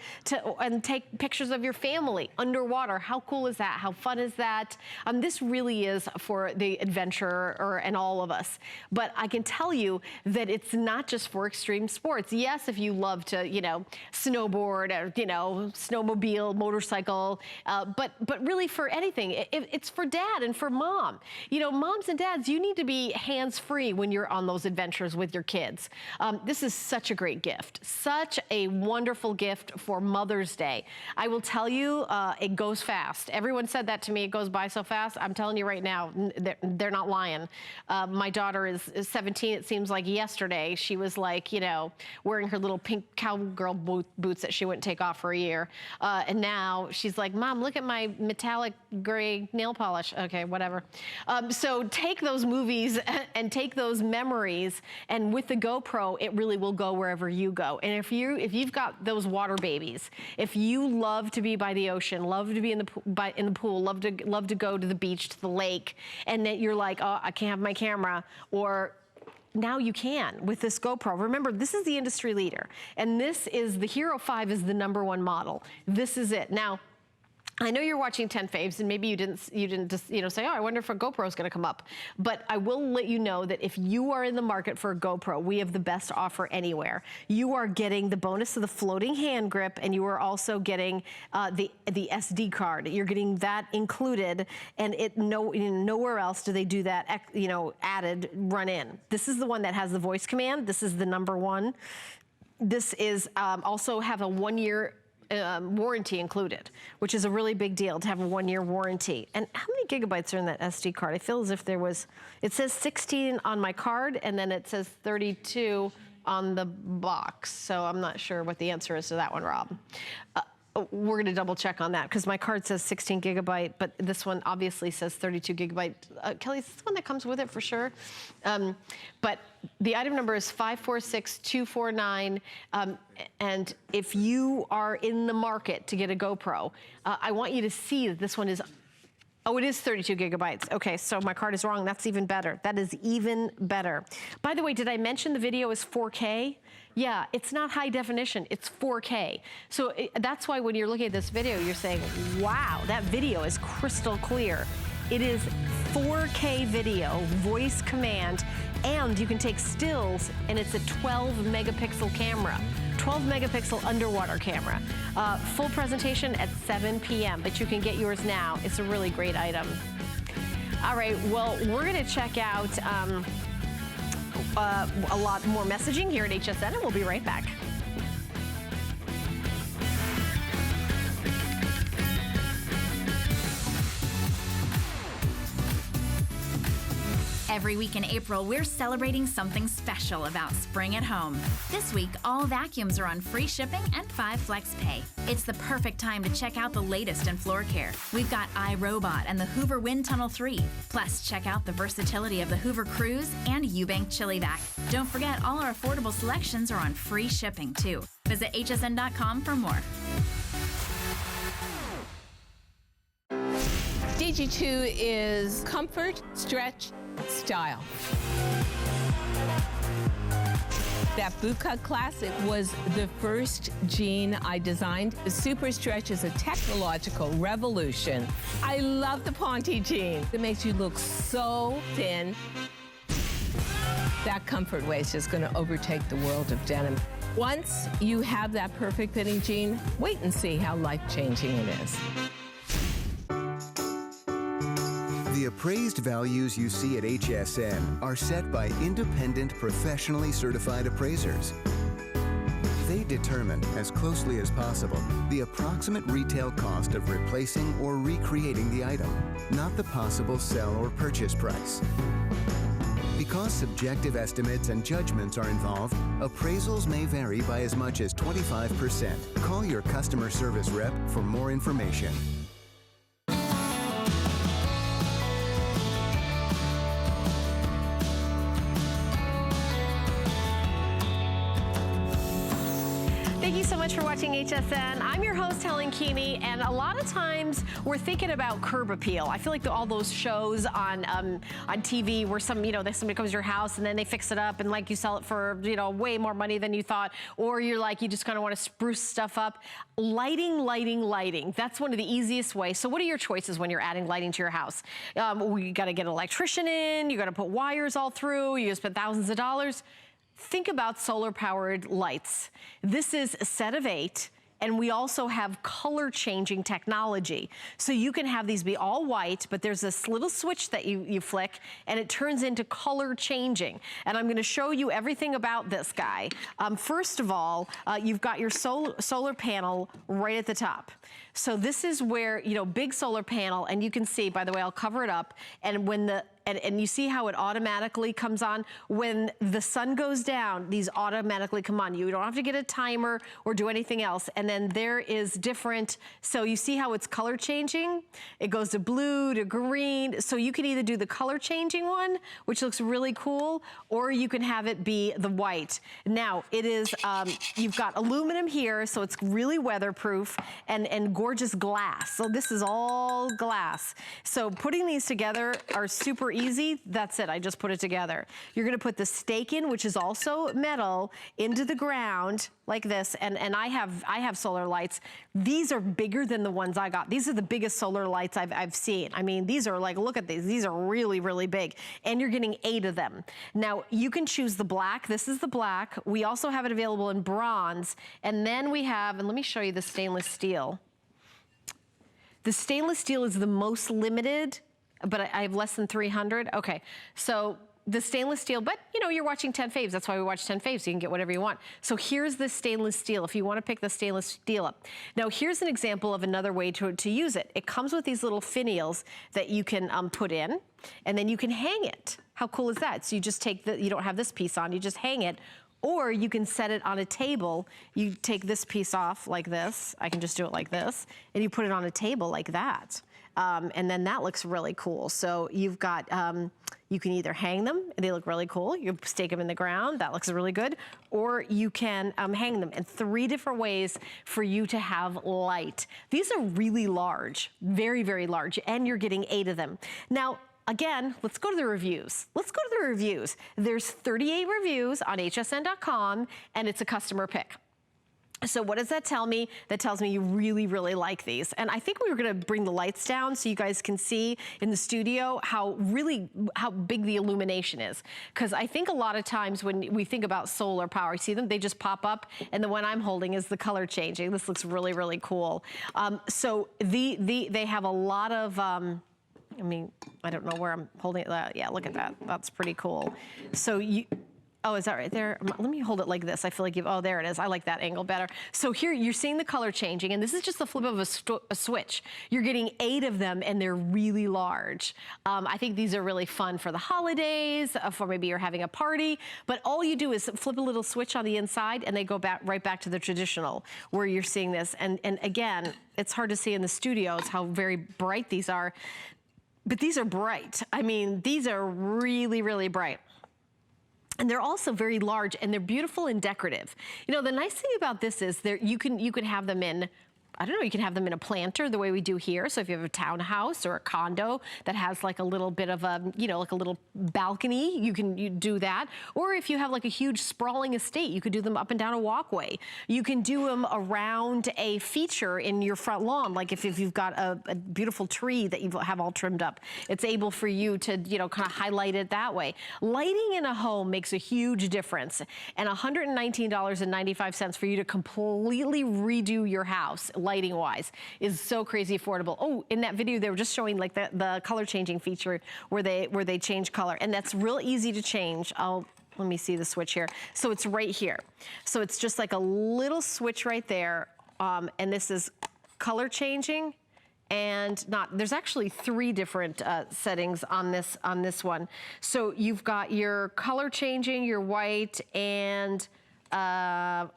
and take pictures of your family underwater. How cool is that? How fun is that? This really is for the adventurer and all of us. But I can tell you that it's not just for extreme sports. Yes, if you love to, you know, snowboard or, you know, snowmobile, motorcycle, but really for anything. It's for dad and for mom. You know, moms and dads, you need to be hands-free when you're on those adventures with your kids. This is such a great gift. Such a wonderful gift for Mother's Day. I will tell you, it goes fast. Everyone said that to me, it goes by so fast. I'm telling you right now, they're not lying. My daughter is 17. It seems like yesterday she was like, you know, wearing her little pink cowgirl boots that she wouldn't take off for a year. And now she's like, Mom, look at my metallic gray nail polish. Okay, whatever. So take those movies and take those memories, and with the GoPro, it really will go wherever you go. And if you've got those water babies, if you love to be by the ocean, love to be in the pool, love to go to the beach, to the lake, and that you're like, oh, I can't have my camera, or now you can with this GoPro. Remember, this is the industry leader, and this is the Hero 5 is the #1 model. This is it. Now, I know you're watching 10 Faves, and maybe you didn't just, you know, say, oh, I wonder if a GoPro is going to come up. But I will let you know that if you are in the market for a GoPro, we have the best offer anywhere. You are getting the bonus of the floating hand grip, and you are also getting the SD card. You're getting that included, and nowhere else do they do that, you know, added run in. This is the one that has the voice command. This is the #1. This is also have a 1-year warranty included, which is a really big deal to have a 1-year warranty. And how many gigabytes are in that SD card? I feel as if there was, it says 16 on my card, and then it says 32 on the box. So I'm not sure what the answer is to that one, Rob. we're gonna double check on that because my card says 16 gigabyte, but this one obviously says 32 gigabyte. Kelly, is this the one that comes with it for sure? But the item number is 546249. And if you are in the market to get a GoPro, I want you to see that this one is, oh, it is 32 gigabytes. Okay, so my card is wrong. That's even better. That is even better. By the way, did I mention the video is 4K? Yeah, it's not high definition, it's 4K. So that's why when you're looking at this video, you're saying, wow, that video is crystal clear. It is 4K video, voice command, and you can take stills, and it's a 12 megapixel camera. 12 megapixel underwater camera. Full presentation at 7 p.m., but you can get yours now. It's a really great item. All right, well, we're gonna check out a lot more messaging here at HSN, and we'll be right back.
Every week in April, we're celebrating something special about spring at home. This week, all vacuums are on free shipping and 5 Flex Pay. It's the perfect time to check out the latest in floor care. We've got iRobot and the Hoover Wind Tunnel 3. Plus, check out the versatility of the Hoover Cruise and Eubank Chili Vac. Don't forget, all our affordable selections are on free shipping, too. Visit hsn.com for more.
DG2 is comfort, stretch, style. That boot cut classic was the first jean I designed. The Super Stretch is a technological revolution. I love the Ponte jean. It makes you look so thin. That comfort waist is going to overtake the world of denim. Once you have that perfect fitting jean, wait and see how life-changing it is.
The appraised values you see at HSN are set by independent, professionally certified appraisers. They determine, as closely as possible, the approximate retail cost of replacing or recreating the item, not the possible sell or purchase price. Because subjective estimates and judgments are involved, appraisals may vary by as much as 25%. Call your customer service rep for more information.
Thank you so much for watching HSN. I'm your host, Helen Keeney, and a lot of times we're thinking about curb appeal. I feel like all those shows on TV where somebody comes to your house and then they fix it up and like you sell it for way more money than you thought, or you're like you just kind of want to spruce stuff up. Lighting, lighting, lighting. That's one of the easiest ways. So what are your choices when you're adding lighting to your house? You got to get an electrician in. You got to put wires all through. You spend thousands of dollars. Think about solar-powered lights. This is a set of 8, and we also have color-changing technology. So you can have these be all white, but there's this little switch that you flick, and it turns into color-changing. And I'm gonna show you everything about this guy. First of all, you've got your solar panel right at the top. So this is where, big solar panel, and you can see, by the way, I'll cover it up, and when and you see how it automatically comes on? When the sun goes down, these automatically come on. You don't have to get a timer or do anything else. And then there is different, so you see how it's color changing? It goes to blue, to green. So you can either do the color changing one, which looks really cool, or you can have it be the white. Now, it is, you've got aluminum here, so it's really weatherproof, and gorgeous glass. So this is all glass. So putting these together are super easy. That's it, I just put it together. You're gonna put the stake in, which is also metal, into the ground like this, and I have solar lights. These are bigger than the ones I got. These are the biggest solar lights I've seen. I mean, these are like, look at these are really, really big, and you're getting 8 of them. Now, you can choose the black. This is the black. We also have it available in bronze, and then we have, and let me show you the stainless steel. The stainless steel is the most limited, but I have less than 300. Okay, so the stainless steel, but you're watching 10 Faves. That's why we watch 10 Faves, so you can get whatever you want. So here's the stainless steel, if you want to pick the stainless steel up. Now here's an example of another way to use it. It comes with these little finials that you can put in, and then you can hang it. How cool is that? So you just take you don't have this piece on, you just hang it, Or you can set it on a table. You take this piece off like this. I can just do it like this. And you put it on a table like that. And then that looks really cool. So you've got, you can either hang them, and they look really cool. You stake them in the ground, that looks really good. Or you can hang them in 3 different ways for you to have light. These are really large, very, very large, and you're getting 8 of them. Now, again, let's go to the reviews. Let's go to the reviews. There's 38 reviews on hsn.com, and it's a customer pick. So what does that tell me? That tells me you really, really like these. And I think we were gonna bring the lights down so you guys can see in the studio how big the illumination is. Because I think a lot of times when we think about solar power, see them, they just pop up, and the one I'm holding is the color changing. This looks really, really cool. So they have a lot of, I mean, I don't know where I'm holding it. Yeah, look at that. That's pretty cool. So oh, is that right there? Let me hold it like this. I feel like oh, there it is. I like that angle better. So here you're seeing the color changing, and this is just the flip of a switch. You're getting 8 of them, and they're really large. I think these are really fun for the holidays, for maybe you're having a party, but all you do is flip a little switch on the inside, and they go right back to the traditional, where you're seeing this. And again, it's hard to see in the studios how very bright these are, but these are bright. I mean, these are really, really bright. And they're also very large, and they're beautiful and decorative. You know, the nice thing about this is you can have them in, I don't know, you can have them in a planter the way we do here. So if you have a townhouse or a condo that has like a little bit of a, you know, like a little balcony, you do that. Or if you have like a huge sprawling estate, you could do them up and down a walkway. You can do them around a feature in your front lawn. Like if you've got a beautiful tree that you have all trimmed up, it's able for you to, you know, kind of highlight it that way. Lighting in a home makes a huge difference. And $119.95 for you to completely redo your house, lighting wise, is so crazy affordable. Oh, in that video they were just showing like the color changing feature where they change color, and that's real easy to change. Let me see the switch here. So it's right here. So it's just like a little switch right there, and this is color changing. And there's actually 3 different settings on this one. So you've got your color changing, your white, and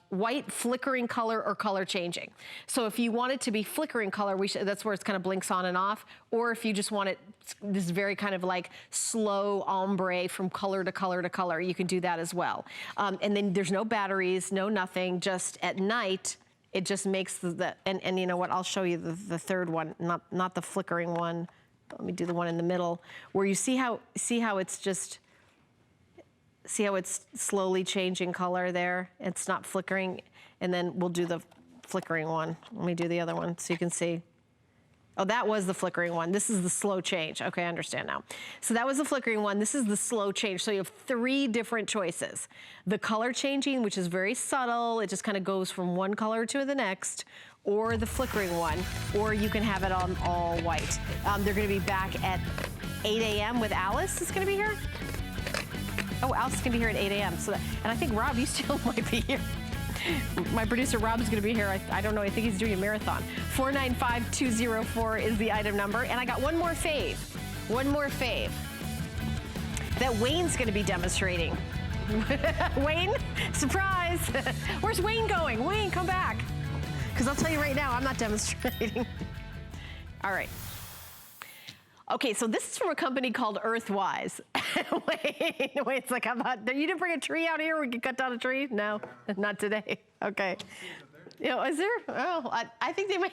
white flickering color or color changing. So if you want it to be flickering color, that's where it kind of blinks on and off. Or if you just want it, this very kind of like slow ombre from color to color to color, you can do that as well. And then there's no batteries, no nothing, just at night, it just makes and you know what, I'll show you the third one, not the flickering one. Let me do the one in the middle, where you see how it's just, see how it's slowly changing color there? It's not flickering. And then we'll do the flickering one. Let me do the other one so you can see. Oh, that was the flickering one. This is the slow change. Okay, I understand now. So that was the flickering one. This is the slow change. So you have 3 different choices. The color changing, which is very subtle. It just kind of goes from one color to the next. Or the flickering one. Or you can have it on all white. They're going to be back at 8 a.m. with Alice is going to be here. Oh, Alice is going to be here at 8 a.m. And I think Rob, you still might be here. My producer, Rob, is going to be here. I don't know. I think he's doing a marathon. 495204 is the item number. And I got one more fave. One more fave that Wayne's going to be demonstrating. Wayne, surprise. Where's Wayne going? Wayne, come back. Because I'll tell you right now, I'm not demonstrating. All right. Okay, so this is from a company called Earthwise. Wait, it's like, you didn't bring a tree out here? We can cut down a tree? No, not today. Okay. You know, is there? Oh, I think they might.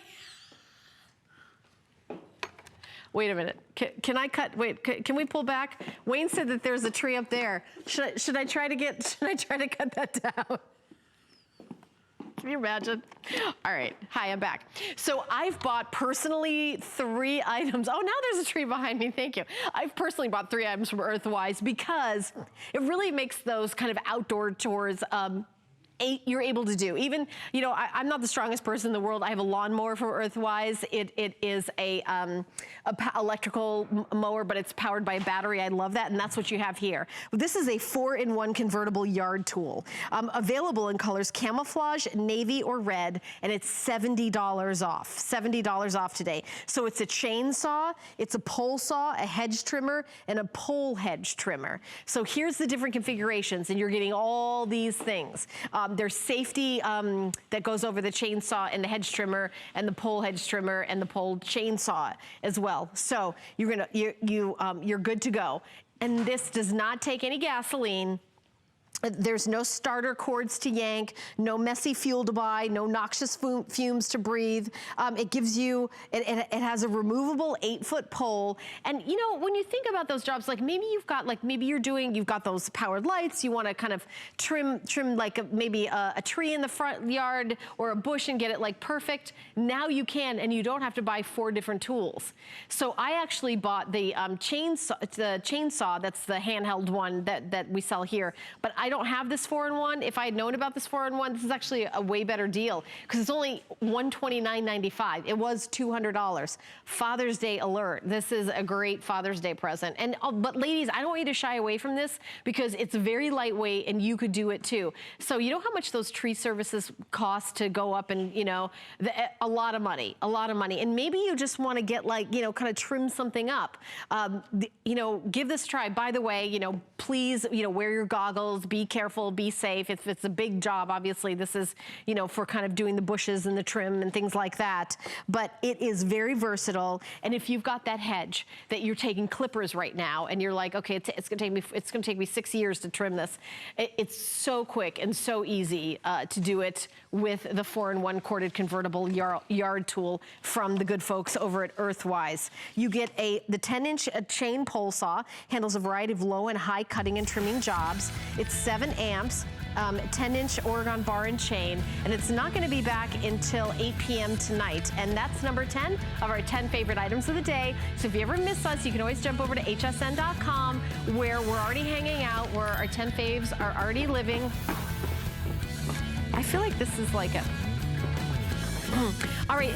Wait a minute. Can I cut? Wait, can we pull back? Wayne said that there's a tree up there. Should I try to cut that down? Can you imagine? All right, hi, I'm back. So I've bought personally 3 items. Oh, now there's a tree behind me, thank you. I've personally bought 3 items from Earthwise because it really makes those kind of outdoor chores you're able to do. Even, you know, I'm not the strongest person in the world. I have a lawnmower from Earthwise. It is a electrical mower, but it's powered by a battery. I love that, and that's what you have here. This is a 4-in-1 convertible yard tool. Available in colors camouflage, navy, or red, and it's $70 off. $70 off today. So it's a chainsaw, it's a pole saw, a hedge trimmer, and a pole hedge trimmer. So here's the different configurations, and you're getting all these things. There's safety that goes over the chainsaw and the hedge trimmer and the pole hedge trimmer and the pole chainsaw as well. So you're good to go. And this does not take any gasoline. There's no starter cords to yank, no messy fuel to buy, no noxious fumes to breathe. It gives you, it has a removable 8-foot pole. And you know, when you think about those jobs, like maybe you've got, like maybe you've got those powered lights, you wanna kind of trim like maybe a tree in the front yard or a bush and get it like perfect. Now you can, and you don't have to buy 4 different tools. So I actually bought the chainsaw, that's the handheld one that we sell here, but I don't have this 4-in-1. If I had known about this 4-in-1, this is actually a way better deal because it's only $129.95. It was $200. Father's Day alert. This is a great Father's Day present. And but ladies, I don't want you to shy away from this because it's very lightweight and you could do it too. So you know how much those tree services cost to go up, and you know, a lot of money, And maybe you just want to get like, you know, kind of trim something up. You know, give this a try. By the way, you know, please, you know, wear your goggles, be careful, be safe. If it's a big job, obviously this is, you know, for kind of doing the bushes and the trim and things like that. But it is very versatile. And if you've got that hedge that you're taking clippers right now and you're like, okay, it's gonna take me 6 years to trim this. It's so quick and so easy to do it with the 4-in-1 corded convertible yard tool from the good folks over at Earthwise. You get the 10-inch chain pole saw, handles a variety of low and high cutting and trimming jobs. It's 7 amps, 10-inch Oregon bar and chain, and it's not going to be back until 8 p.m. tonight. And that's number 10 of our 10 favorite items of the day. So if you ever miss us, you can always jump over to hsn.com where we're already hanging out, where our 10 faves are already living. I feel like this is like a... All right.